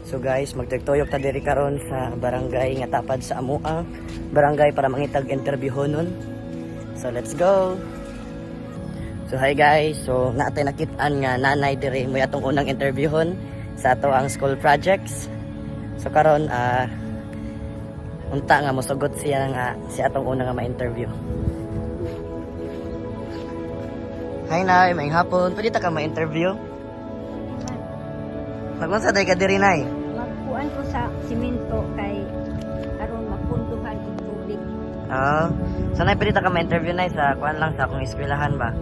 So guys, magtugtuyok ta diri karon sa barangay nga tapad sa amuang barangay para mangitag interview honon. So let's go. So hi guys, so naatay nakit-an nga nanay diri mo atong unang interviewon sa ato ang school projects. So karon unta nga mosugot siya nga si atong una nga ma-interview. Hi nay, maayong hapon. Pwede ta ka ma-interview? Magunsa day ka diri nay? Magkuan ko sa simento kay aron mapunduhan og tubig. So nay pwede ta ka ma-interview nay sa kuan lang sa akong eskwelahan ba?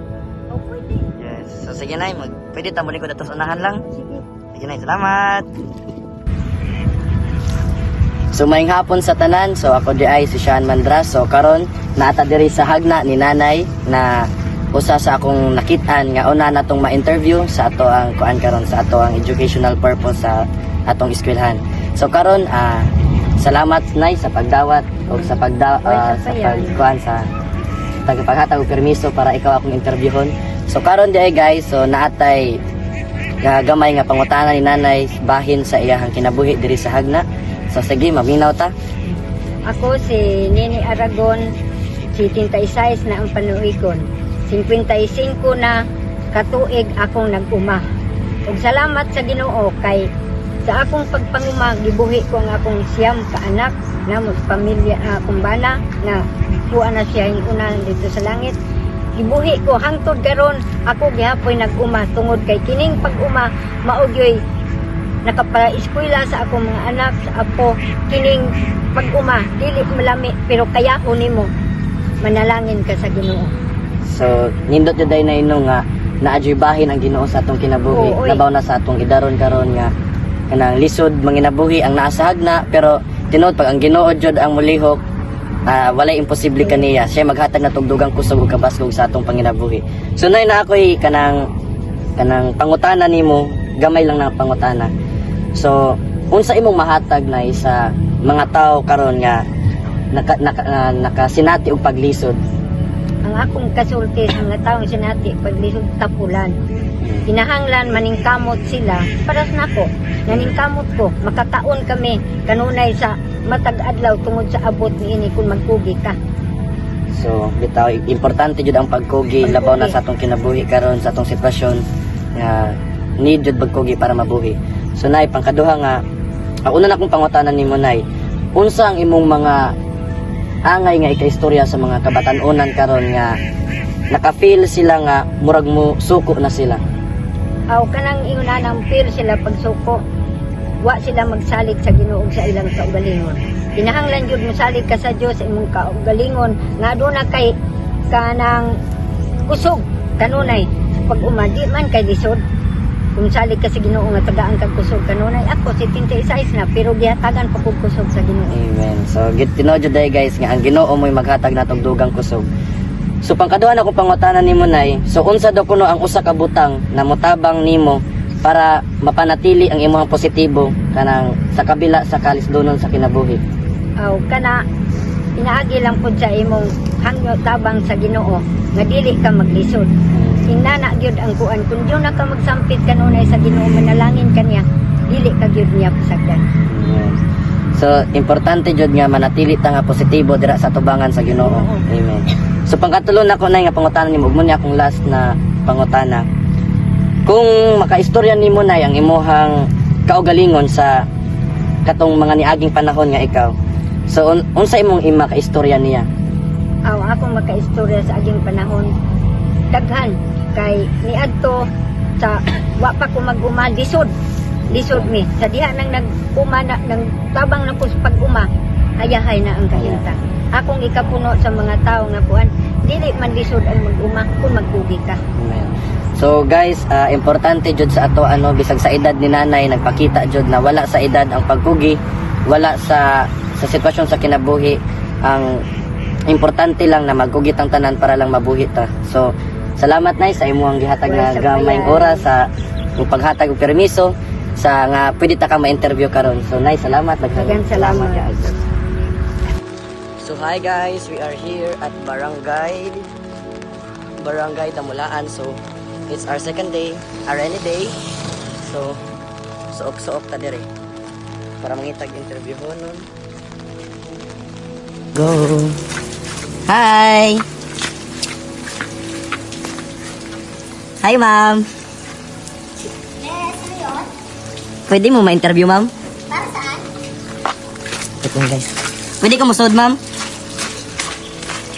O pwede. Yes. So sige nay, pwede ta muli ko datos unahan lang. Sige. Sige nay, salamat. So maayong hapon sa tanan. So ako di ay si Sean Mandras. So karon naata diri sa hagna ni nanay na usa sa akong nakit-an nga una natong ma-interview sa ato ang kuan karon sa ato ang educational purpose sa atong eskwelahan. So karon salamat nay sa pagdawat o sa pagkuan sa tagapaghatag og permiso para ikaw akong interviewon. So karon di ay guys, so naatay gamay nga pangutana ni nanay bahin sa iyahang kinabuhi diri sa hagna. So sige, maminaw ta. Ako si Nini Aragon, 76 na ang panuikon. 55 na katuig akong nag-uma. Ug salamat sa Ginoo kay sa akong pagpanguma gibuhi ko ang akong siyam ka anak na pamilya akong bana na kuha na siya yung una dito sa langit. Gibuhi ko hangtod karon ako gihapoy nag-uma tungod kay kining pag-uma maugyoy nakapara-eskwela sa akong mga anak sa apo. Kining pag-uma dili malami pero kaya ko nimo manalangin ka sa Ginoo. So nindot jud day na ino nga naadjubahin ang Ginoo sa atong kinabuhi. Labaw na sa atong gidaron karon nga kanang lisod manginabuhi ang naa sa hagna, pero tinuod pag ang Ginoo jud ang mulihok, walay imposible kaniya. Siya maghatag na tugdugang kusog ug kabasgog sa atong panginabuhi. So nay na ako'y kanang pangutana nimo, gamay lang na pangutana. So unsa imong mahatag na sa mga tao karon nga nakasinati og paglisod? Ang akong kasulti sa mga taong sinati paglisod tapulan. Kinahanglan maningkamot sila para sa nako. Naningkamot ko, makakaon kami kanunay sa matag adlaw tungod sa abot niini kung magkugi ka. So bitaw importante jud ang pagkugi labaw na sa atong kinabuhi karon sa atong sitwasyon nga need jud pagkugi para mabuhi. So nay pangkaduha nga una na akong pangutanan nimo nay, unsa ang imong mga angay nga ikaistorya sa mga kabatan-onan karon nga naka-feel sila nga murag mo suko na sila? Aw kanang inguna nang feel sila pagsuko. Wa sila magsalig sa Ginoo sa ilang kaugalingon. Kinahanglan jud mosalig ka sa Dios sa imong kaugalingon nga aduna kay kanang kusog kanunay pag umadi man kay lisod. Kung salig ka sa Ginoo nga tagaan kag kusog kanunay, ako si 76 na pero gihatagan pa kog kusog sa Ginoo. Amen. So tinuod jud day guys nga ang Ginoo mo'y maghatag natong dugang kusog. So pangkaduha na akong pangutanan nimo nay, so unsa daw kuno ang usa ka butang na motabang nimo para mapanatili ang imong positibo kanang sa kabila sa kalisdonon sa kinabuhi? Aw kana inaagi lang pud sa imong hangyo tabang sa Ginoo nga dili ka maglisod. Inana gyud ang kuan kun diyo na ka magsampit kanunay sa Ginoo manalangin kaniya dili ka gyud niya pasagdan. So importante jud nga manatili ta nga positibo dira sa tubangan sa Ginoo. Amen. So pangkatulo na ko nay nga pangutana nimo, ug mo ni akong last na pangutana. Kung makaistorya nimo nay ang imuhang kaugalingon sa katong mga niaging panahon nga ikaw, so unsa imong makaistorya niya? Aw ako makaistorya sa aging panahon daghan kay niadto sa wa pa ko mag-uma lisod mi sa diha nang nag-uma na nang tabang na ko sa pag-uma ayahay na ang kahimtang. Akong ikapuno sa mga tao nga kuan dili man lisod ang mag-uma kung magkugi ka. Amen. So guys, importante jud sa ato bisag sa edad ni nanay nagpakita jud na wala sa edad ang pagkugi, wala sa sitwasyon sa kinabuhi. Ang importante lang na magkugit ang tanan para lang mabuhi ta. So salamat nay sa imong gihatag na gamayng oras sa paghatag og permiso sa nga pwede ta ka ma-interview karon. So nay, salamat. Daghang salamat guys. So hi guys, we are here at Barangay Damulaan. So it's our second day, a rainy day. So suok-suok ta dire. para mangitag interview ho nun. Go! Hi! Hi, ma'am! Yes, ano yun? Pwede mo ma-interview, ma'am? Para saan? Ito guys. Pwede ka musod, ma'am?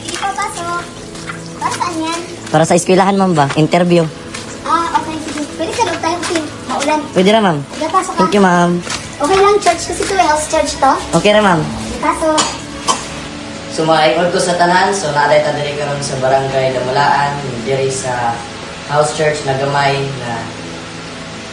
Hindi ko pasok. Para saan yan? Para sa eskwelahan, ma'am ba? Interview. Ah, okay. Sige. Pwede sa loob tayo kasi maulan. Pwede na, ma'am. Sige, pasok ka. Thank you, ma'am. Okay lang, church kasi ito eh. House church to. Okay na, ma'am. Sige, pasok. So mga ikot ko sa tanan, so naaday ta diri karon sa barangay Damulaan, diri sa house church na gamay na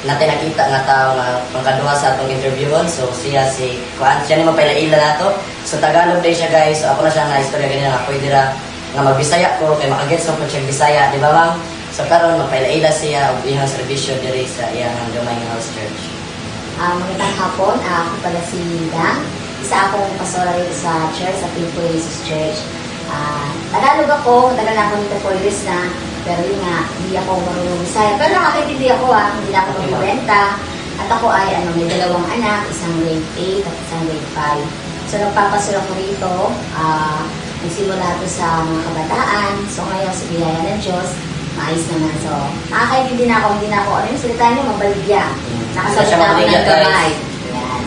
natin nakita nga tao nga pangkaduha sa atong interviewon. So siya si Kuan, siya ni mapailaila nato. So Tagalog day siya guys. So ako na siya nga istorya ganina nga pwede ra nga magbisaya ko kay makagets ko siya Bisaya, di ba ma'am? So karon mapailaila siya og iyang serbisyo diri sa iyang gamay nga house church. Magandang hapon. Ako pala si Dang. Isa akong pastora rito sa church, sa Pinpoy Jesus Church. Tagalog ako. Tagal na ako nito 4 years na. Pero yun nga, hindi ako marunong Bisaya. Pero nakakaintindi ako hindi na ako magbibenta. At ako ay may 2 anak, isang grade 8 at isang grade 5. So nagpapasura ko rito. Nagsimula ito sa mga kabataan. So ngayon, sa biyaya ng Diyos, maayos naman. So, nakakaintindi na ako, hindi na ako, ano yung salita niyo, mabaligya. Nakasagot na ako ng gamay. Yan.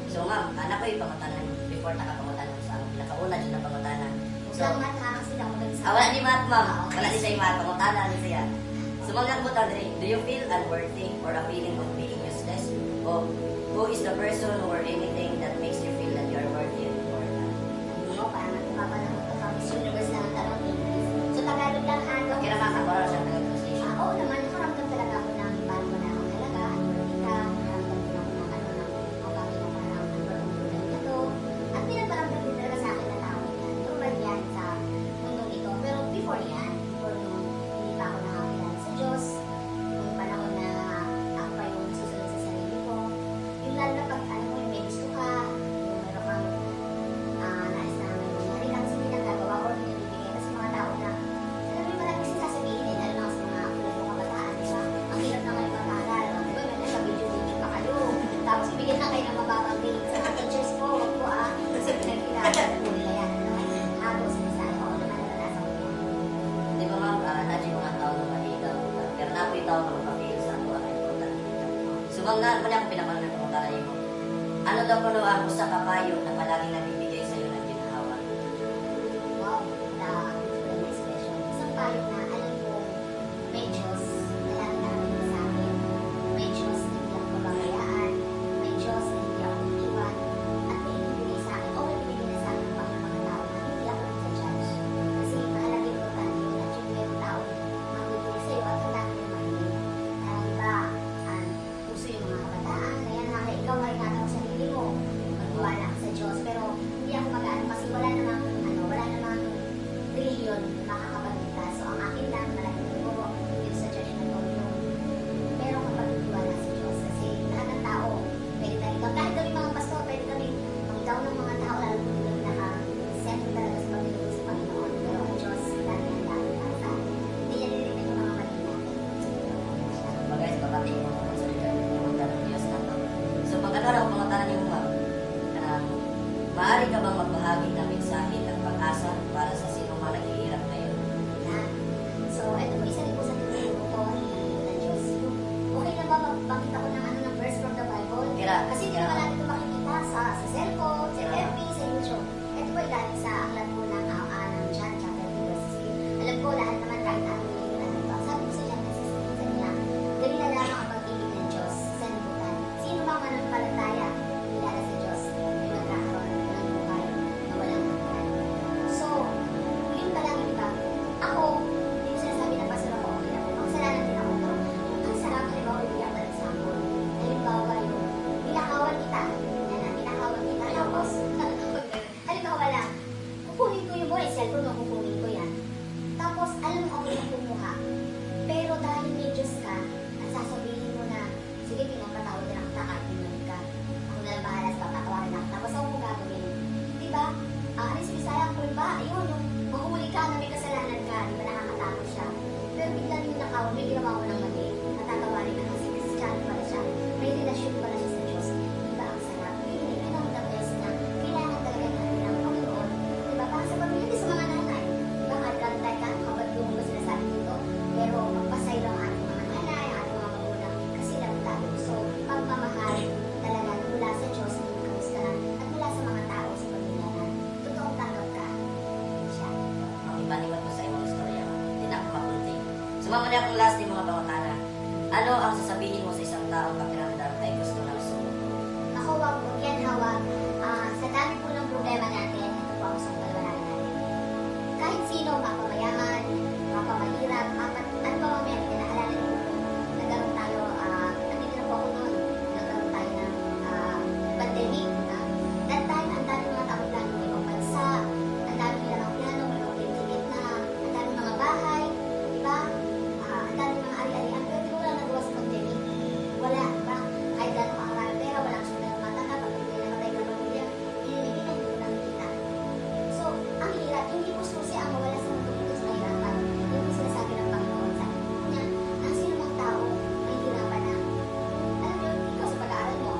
So ma'am, anak ko yung pangutanan before nakapangutanan sa pinakauna dyan na pangutanan. So, Salamat ha, kasi ako nagsasabi. wala ni Matt, ma'am. Wala ni siya yung Matt. Pangutanan ni siya. So, magkakbutan rin. Do you feel unworthy or a feeling of being useless? O who is the person or anything that makes you feel that you are worthy or not? Hindi ko, parang nagpapalang ito sa Miss Universe na ang tanong English. So, Tagalog lang ha. Okay naman, kapara siya ng translation. Oo naman, nakaramdam talaga ako ng paano mo na akong halaga, ano ka, nakaramdam din ako ng ano na, kung bakit ako parang tulad na to. At pinaparamdam din talaga sa akin na tao yan. Normal yan sa mundong ito. Pero before yan, before nung hindi pa ako nakakilala sa Diyos, nung panahon na ako pa yung susunod sa sarili ko, yung lalo na pag ano mo, yung may gusto ka, yung meron kang nais na mangyari lang sa ginagawa o binibigay ka sa mga tao na alam mo marami kasi sasabihin eh, lalo na sa mga kulay mo kabataan, di ba? Ang hirap naman yung mag-aaral. Di ba, may nasa-video-video pa kayo. Tapos ibigyan na kayo ng mababang grade sa mga teachers ko. Wag po kasi pinag-irasan po nila yan. Hago sa misal. Oo naman, naranasan ko yan. Di ba ma'am, natin yung mga tao na maligaw. Pero napoy tao na magpapil sa ako ang important. So ma'am, muna akong pinakalan ng pangutanan mo. Ano daw po ang usa ka payo na palaging nabibigay sa iyo ng ginhawa? Wow, the next question. Isang payo na alam ko, may Diyos na lang namin sa akin. May Diyos na hindi ako pabayaan. May Diyos na hindi ako iiwan. At may ibibigay sa akin, o may ibibigay na sa akin ng mga tao na hindi ako nagsa-judge. Kasi mahalaga yung importante yun at yung mayroong tao magbibigay sa'yo at handa ka yung makinig. Iba, puso yung mga kabataan. Kaya nga, ikaw ay ingatan sa sarili mo. Magtiwala ka sa Diyos. Pero hindi ako mag-ano kasi wala namang trillion na makakapagligtas. So, ang akin lang, malaking siguro, dito sa church na to, yung meron kang pagtitiwala sa Diyos. Kasi lahat ng tao, pwede tayo ikaw. Kahit kami mga pastor, pwede kami mag-down ng mga tao, lalo kung hindi naka-set talaga sa pagdating sa Panginoon. Pero ang Diyos, dahil yan dahil para sa akin. Hindi yan nilitin yung mga mali natin. Mga guys, papati mo kung sa ligaw yung pangutanan ng Diyos na to. So pag-alala ko pangutanan niyo ma'am, maaari ka bang magbahagi ng mensahe ng pag-asa para sa sino man naghihirap ngayon? So, ito po isa rin po sa tinuturo ko ng Diyos. Okay na ba magbangkit ako ng verse from the Bible? Kira. Kasi hindi naman natin ito makikita sa cellphone, sa FB, sa YouTube. Ito po ay galing sa aklat po ng John chapter 2 verse 3. Alam ko lahat naman kahit ano yung ito. Sabi ko sa John verse 3 sa niya, dali na lamang ang pag-ibig ng Diyos sa libutan. Sino bang manampalataya kilala sa Diyos ay magkakaroon ng buhay na walang hanggan. So, yun pa lang yung bago. Ako, hindi ko sinasabi na pastor ako, okay lang. Magsalanan din ako. Pero ang sarap, halimbawa, ibigyan ka ng example. Halimbawa, yung ninakawan kita, na akong last din mga pangutana. Ano ang sasabihin mo sa isang tao pakiramdam ay gusto na sumuko? Ako, wag po yan, hawag. Sa dami po ng problema natin, ito po ang gusto ko natin. Kahit sino, mapamayaman, mapamahirap, ano ba mamaya, pinaalala niyo po, nagkaroon tayo, nandito na po ako noon, nagkaroon tayo ng pandemic. That time, ang dami mga tao lang ng ibang bansa, ang dami nila ng piano, walang ticket na, ang dami mga bahay, di ba? Ang dami mga ari-arian, pero di ko lang nagawa sa pandemic. Wala, di ba? Kahit gano'ng kakarami pera, walang sunod ng mata na, pag hindi namatay ka pamilya, inilibig ang hindi nakikita. So, ang hirap, hindi po susi ang mawala sa mundo dito sa kahirapan. Yung sinasabi ng Panginoon sa niya, na ang sino mang tao, may hirapan na. Alam niyo, ikaw sa pag-aaral mo,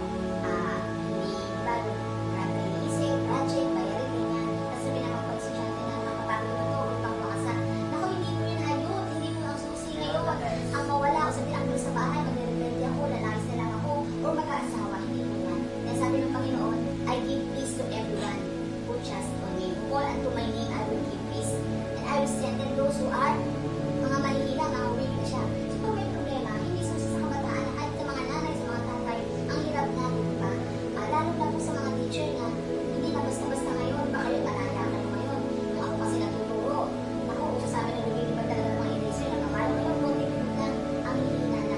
hindi bago, marami kayo iniisip, project, bayarin, ganyan. Tapos sabi naman pag estudyante na makapagod ito, huwag pang makasan. Naku, hindi po yun hayot, hindi po ang susi ngayon. Ang mawala ako, sabi lang doon sa bahay, magre-repente ako, lalaki na lang ako, o mag-aasawa, hindi po yan. Kaya sabi ng Panginoon, I give peace to everyone who trusts on me. Who call unto my name, I will give peace. And I will strengthen those who are mga mahihila, mga weak na siya. So, kung may problema, hindi susi sa kabataan, kahit sa mga nanay, sa mga tatay, ang hirap na, di ba? Lalo na po sa mga teacher na, hindi na basta-basta ngayon, baka yung malaya ka na ngayon. Kung ako kasi natuturo, ako, uso sa amin na lumilipad talaga ng mga eraser na kamalo. Ngayon po, na ang hihina na,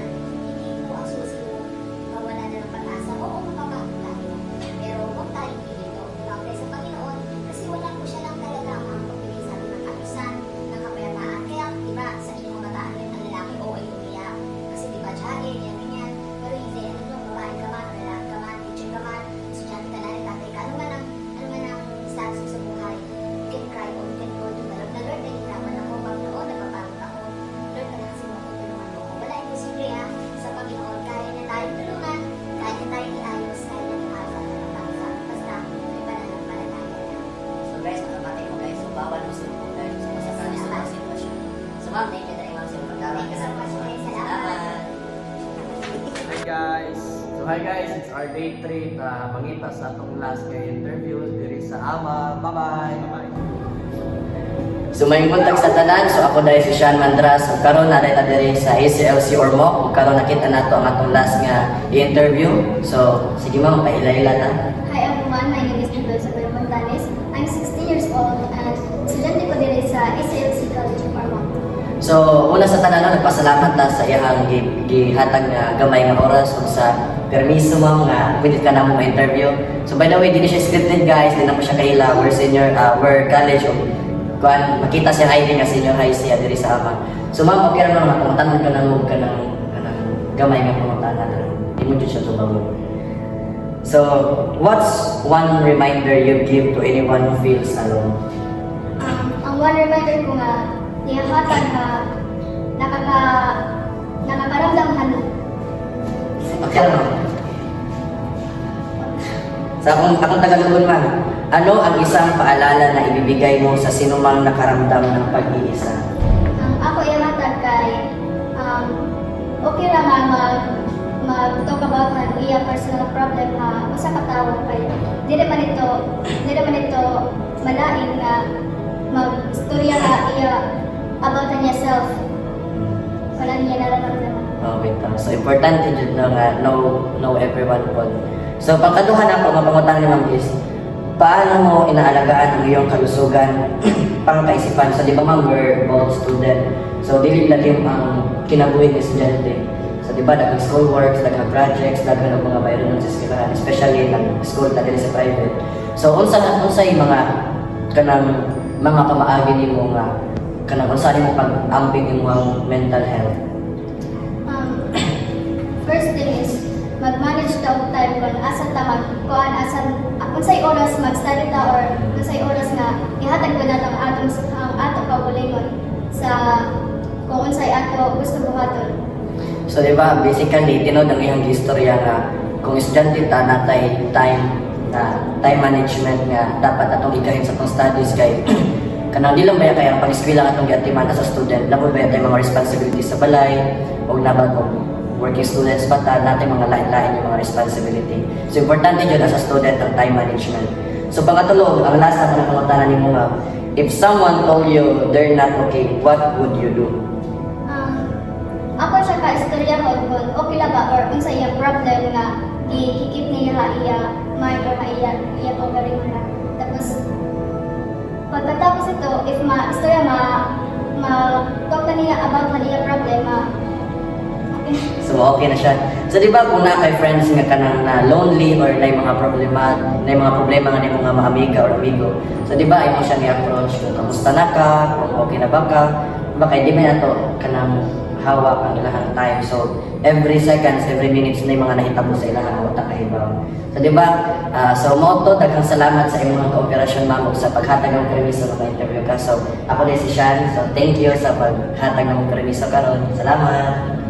hindi po ang susi mo, mawala na ng pag-asa. Oo, mapapagod tayo. Pero huwag tayong hilito. Pagkakay sa Panginoon, kasi wala po siya lang talaga ang magbibigay sa atin ng kapisan, ng kapayapaan. Kaya, di ba, sa inyong kabataan yan, ang lalaki, oo, ay umiyak. Kasi di ba, tiyagin, yan, ganyan. Pero hindi, ano nyo, babae ka man, lalaki ka man, teacher ka man, estudyante ka na rin, tatay ka, ano man ang status mo sa buhay, you can cry or you can go to the Lord. Na Lord, nahihirapan ako, Panginoon, napapagod ako. Lord, wala kasi mo tulungan mo ako. Wala imposible sa Panginoon, kaya niya tayo tulungan, kaya niya tayo iayos, kaya niya iayos ang bangsa. Basta, may pananampalataya na. So guys, nakapati mo guys, so bawal mo sumuko guys. So masakali sa mga sitwasyon. So ma'am, thank you dahil ma'am sa pagdawag Thank you so much, guys. Salamat. Hi guys! So hi guys, it's our day 3 mangita sa atong last kay interview diri sa Ama. Bye-bye! Bye-bye! So may kontak sa tanan, so ako dahil si Sean Mandras. So karon na rin diri sa ACLC or mo, karon nakita nato ang atong last nga i-interview. So sige ma'am, paila-ila ta. Hi everyone, my name is Isabel Montanes. I'm 16 years old and estudyante ko din sa ACLC College of Armagh. So una sa tanan nagpasalamat ta sa iyang gihatag nga gamay nga oras ug sa permiso ma'am nga pwede ka namo ma-interview. So by the way, di siya scripted guys, di na po siya kaila. We're senior, we're college of kuan makita siya ID nga senior high siya diri sa Ama. So ma'am, okay ra naman pangutanan ka nang kanang gamay nga pangutanan. Di mo jud siya tubago. So, what's one reminder you give to anyone who feels alone? Ang one reminder ko nga, ihatag nga nakakaramdam halo. Okay ra ma'am. Sa akong tagalog ma'am, ano ang isang paalala na ibibigay mo sa sinumang nakaramdam ng pag-iisa? Ako ihatag kay okay ra nga mag-talk about ang iya personal problem ha usa ka tawo kay dili man ito malain nga mag-istorya nga iya about niya self. Wala niya nararamdaman. Okay, so importante jud na nga know everyone po. So pangkaduhan ako mapangutang ni Ma'am is paano mo inaalagaan ang iyong kalusugan pangkaisipan? So di ba ma'am, we're both student. So dili lalim ang kinabuhi ng estudyante. So di ba daghang school works, daghang projects, daghang mga bayron sa eskwelahan, especially ng school na dili sa private. So unsay mga kanang mga pamaagi nimo nga kanang unsa nimo pag-amping imong mental health? First thing is mag-manage ta og time kung asa ta kuan unsay oras mag-study ta or unsay oras nga ihatag ko na ang ato kaugalingon sa kung unsay ato gusto buhaton. So di ba basically tinod ang iyang istorya nga kung estudyante ta natay time management nga dapat atong ikahin sa atong studies kay kanang di lang ba kaya pag-eskwela atong giatiman as a student dapat ba tay mga responsibilities sa balay o nabag working students pa ta natin mga lain-lain yung mga responsibility. So importante jud as a student ang time management. So pangatlo, ang last na pangutanan nimo ma'am, if someone told you they're not okay, what would you do? ka istorya ko kung okay la ba or unsa iyang problem nga gihikip niya iya mind or iya ovary mo na. Tapos pagkatapos ito, if istorya talk na niya about na iya problema, okay. So okay na siya. So di ba kung na kay friends nga kanang na lonely or na mga problema nga ni mga amiga or amigo. So di ba ay mo siya ni-approach kung kamusta na ka, kung okay na ba ka. Diba kay di man nato kanang hawak ang ilahang time. So every seconds, every minutes na yung mga nahitabo sa ilahang utak kay ibaw. So di ba? So moto daghang salamat sa imong kooperasyon ma'am ug sa paghatag ng permiso nga interview ka. So ako din si Sean. So thank you sa paghatag ng permiso karon. Salamat.